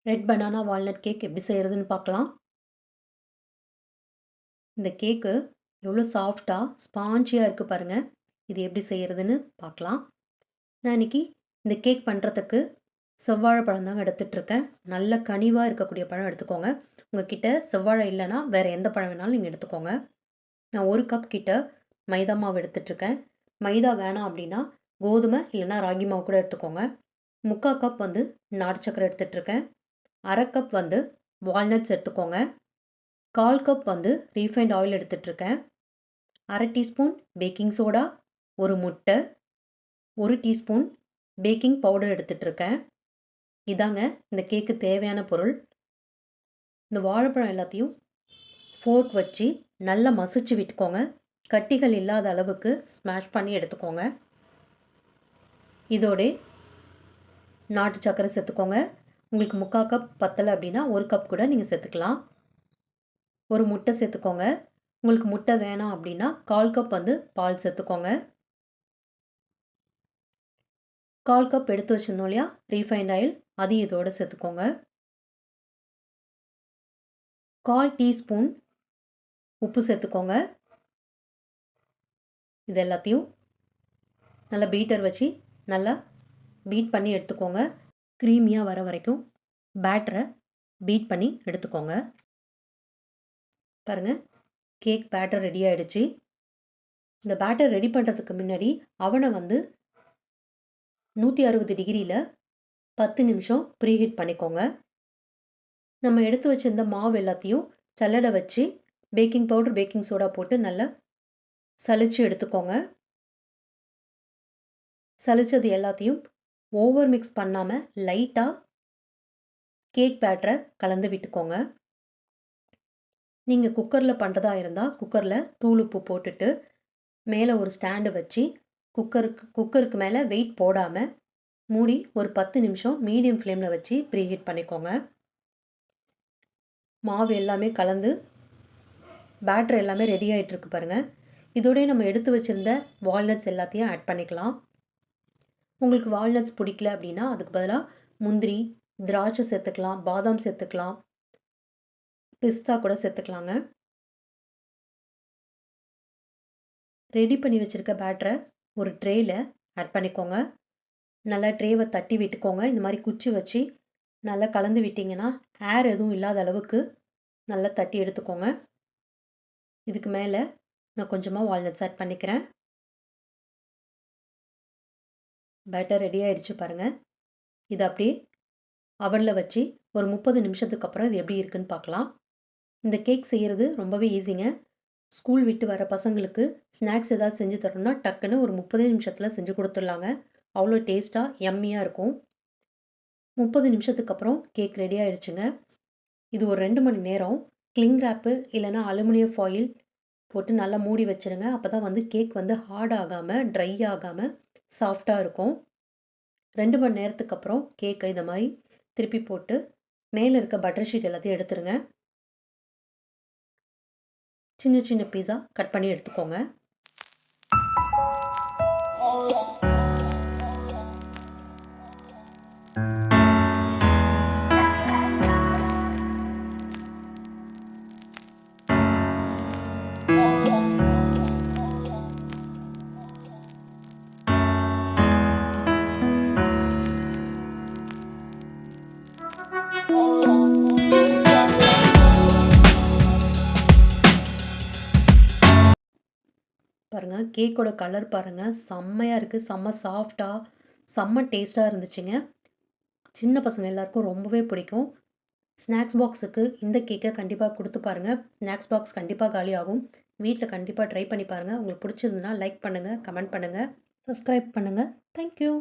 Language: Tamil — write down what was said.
ரெட் பனானா வால்நட் கேக் எப்படி செய்கிறதுன்னு பார்க்கலாம். இந்த கேக்கு எவ்வளோ சாஃப்டாக ஸ்பாஞ்சியாக இருக்குது பாருங்கள். இது எப்படி செய்கிறதுன்னு பார்க்கலாம். நான் இன்றைக்கி இந்த கேக் பண்ணுறதுக்கு செவ்வாழை பழம் தாங்க எடுத்துகிட்ருக்கேன். நல்ல கனிவாக இருக்கக்கூடிய பழம் எடுத்துக்கோங்க. உங்கள் கிட்ட செவ்வாழை இல்லைன்னா வேறு எந்த பழம் வேணாலும் நீங்கள் எடுத்துக்கோங்க. நான் 1 கப் கிட்ட மைதா மாவு எடுத்துகிட்ருக்கேன். மைதா வேணாம் அப்படின்னா கோதுமை இல்லைன்னா ராகி மாவு கூட எடுத்துக்கோங்க. 3/4 கப் நாட்டு சக்கரை எடுத்துகிட்ருக்கேன். 1/2 கப் வால்நட்ஸ் எடுத்துக்கோங்க. 1/4 கப் ரீஃபைண்ட் ஆயில் எடுத்துகிட்ருக்கேன். 1/2 டீஸ்பூன் பேக்கிங் சோடா, 1 முட்டை, 1 டீஸ்பூன் பேக்கிங் பவுடர் எடுத்துகிட்ருக்கேன். இதாங்க இந்த கேக்கு தேவையான பொருள். இந்த வாழைப்பழம் எல்லாத்தையும் ஃபோர்க் வச்சு நல்லா மசிச்சு விட்டுக்கோங்க. கட்டிகள் இல்லாத அளவுக்கு ஸ்மாஷ் பண்ணி எடுத்துக்கோங்க. இதோட நாட்டு சக்கரை சேர்த்துக்கோங்க. உங்களுக்கு 3/4 கப் பத்தலை அப்படின்னா 1 கப் கூட நீங்கள் சேர்த்துக்கலாம். 1 முட்டை சேர்த்துக்கோங்க. உங்களுக்கு முட்டை வேணாம் அப்படின்னா 1/4 கப் பால் சேர்த்துக்கோங்க. 1/4 கப் எடுத்து வச்சுருந்தோம் இல்லையா ரீஃபைண்ட் ஆயில், அதையும் இதோடு சேர்த்துக்கோங்க. 1/4 டீஸ்பூன் உப்பு சேர்த்துக்கோங்க. இது எல்லாத்தையும் நல்லா பீட்டர் வச்சு நல்லா பீட் பண்ணி எடுத்துக்கோங்க. க்ரீமியாக வர வரைக்கும் பேட்டரை பீட் பண்ணி எடுத்துக்கோங்க. பாருங்கள், கேக் பேட்டர் ரெடி ஆகிடுச்சு. இந்த பேட்டர் ரெடி பண்ணுறதுக்கு முன்னாடி அவனை 160 டிகிரியில் 10 நிமிஷம் ப்ரீஹீட் பண்ணிக்கோங்க. நம்ம எடுத்து வச்சிருந்த மாவு எல்லாத்தையும் சல்லடை வச்சு பேக்கிங் பவுடர் பேக்கிங் சோடா போட்டு நல்லா சலிச்சு எடுத்துக்கோங்க. சலிச்சது எல்லாத்தையும் ஓவர் மிக்ஸ் பண்ணாமல் லைட்டாக கேக் பேட்டரை கலந்து விட்டுக்கோங்க. நீங்கள் குக்கரில் பண்ணுறதா இருந்தால் குக்கரில் தூள் உப்பு போட்டுட்டு மேலே ஒரு ஸ்டாண்டு வச்சு குக்கருக்கு மேலே வெயிட் போடாமல் மூடி ஒரு 10 நிமிஷம் மீடியம் ஃப்ளேமில் வச்சு ப்ரீஹீட் பண்ணிக்கோங்க. மாவு எல்லாமே கலந்து பேட்டர் எல்லாமே ரெடி ஆகிட்டுருக்கு பாருங்கள். இதோடய நம்ம எடுத்து வச்சுருந்த வால்நட்ஸ் எல்லாத்தையும் ஆட் பண்ணிக்கலாம். உங்களுக்கு வால்நட்ஸ் பிடிக்கல அப்படின்னா அதுக்கு பதிலாக முந்திரி, திராட்சை சேர்த்துக்கலாம், பாதாம் சேர்த்துக்கலாம், பிஸ்தா கூட சேர்த்துக்கலாங்க. ரெடி பண்ணி வச்சுருக்க பேட்டரை ஒரு ட்ரேயில் ஆட் பண்ணிக்கோங்க. நல்லா ட்ரேவை தட்டி விட்டுக்கோங்க. இந்த மாதிரி குச்சி வச்சு நல்லா கலந்து விட்டிங்கன்னா ஏர் எதுவும் இல்லாத அளவுக்கு நல்லா தட்டி எடுத்துக்கோங்க. இதுக்கு மேலே நான் கொஞ்சமாக வால்நட்ஸ் ஆட் பண்ணிக்கிறேன். பேட்டர் ரெடி ஆகிடுச்சு பாருங்கள். இது அப்படியே அவனில் வச்சு ஒரு 30 நிமிஷத்துக்கு அப்புறம் இது எப்படி இருக்குன்னு பார்க்கலாம். இந்த கேக் செய்கிறது ரொம்பவே ஈஸிங்க. ஸ்கூல் விட்டு வர பசங்களுக்கு ஸ்நாக்ஸ் ஏதாவது செஞ்சு தரணும்னா டக்குன்னு ஒரு 30 நிமிஷத்தில் செஞ்சு கொடுத்துடலாங்க. அவ்வளோ டேஸ்ட்டாக யம்மியாக இருக்கும். 30 நிமிஷத்துக்கு அப்புறம் கேக் ரெடி ஆகிடுச்சுங்க. இது ஒரு 2 மணி நேரம் கிளிங் ரேப்பு இல்லைனா அலுமினியம் ஃபாயில் போட்டு நல்லா மூடி வச்சுருங்க. அப்போ தான் கேக் ஹார்ட் ஆகாமல் ட்ரை ஆகாமல் சாஃப்டாக இருக்கும். 2 மணி நேரத்துக்கு அப்புறம் கேக்கை இந்த மாதிரி திருப்பி போட்டு மேலே இருக்க பட்டர் ஷீட் எல்லாத்தையும் எடுத்துருங்க. சின்ன சின்ன பீஸா கட் பண்ணி எடுத்துக்கோங்க. பாருங்கள், கேக்கோட கலர் பாருங்கள், செம்மையாக இருக்குது. செம்ம சாஃப்டாக செம்ம டேஸ்ட்டாக இருந்துச்சுங்க. சின்ன பசங்க எல்லாருக்கும் ரொம்பவே பிடிக்கும். ஸ்நாக்ஸ் பாக்ஸுக்கு இந்த கேக்கை கண்டிப்பாக கொடுத்து பாருங்கள். ஸ்நாக்ஸ் பாக்ஸ் கண்டிப்பாக காலி ஆகும். வீட்டில் கண்டிப்பாக ட்ரை பண்ணி பாருங்கள். உங்களுக்கு பிடிச்சிருந்ததுன்னா லைக் பண்ணுங்கள், கமெண்ட் பண்ணுங்கள், சப்ஸ்கிரைப் பண்ணுங்கள். தேங்க்யூ.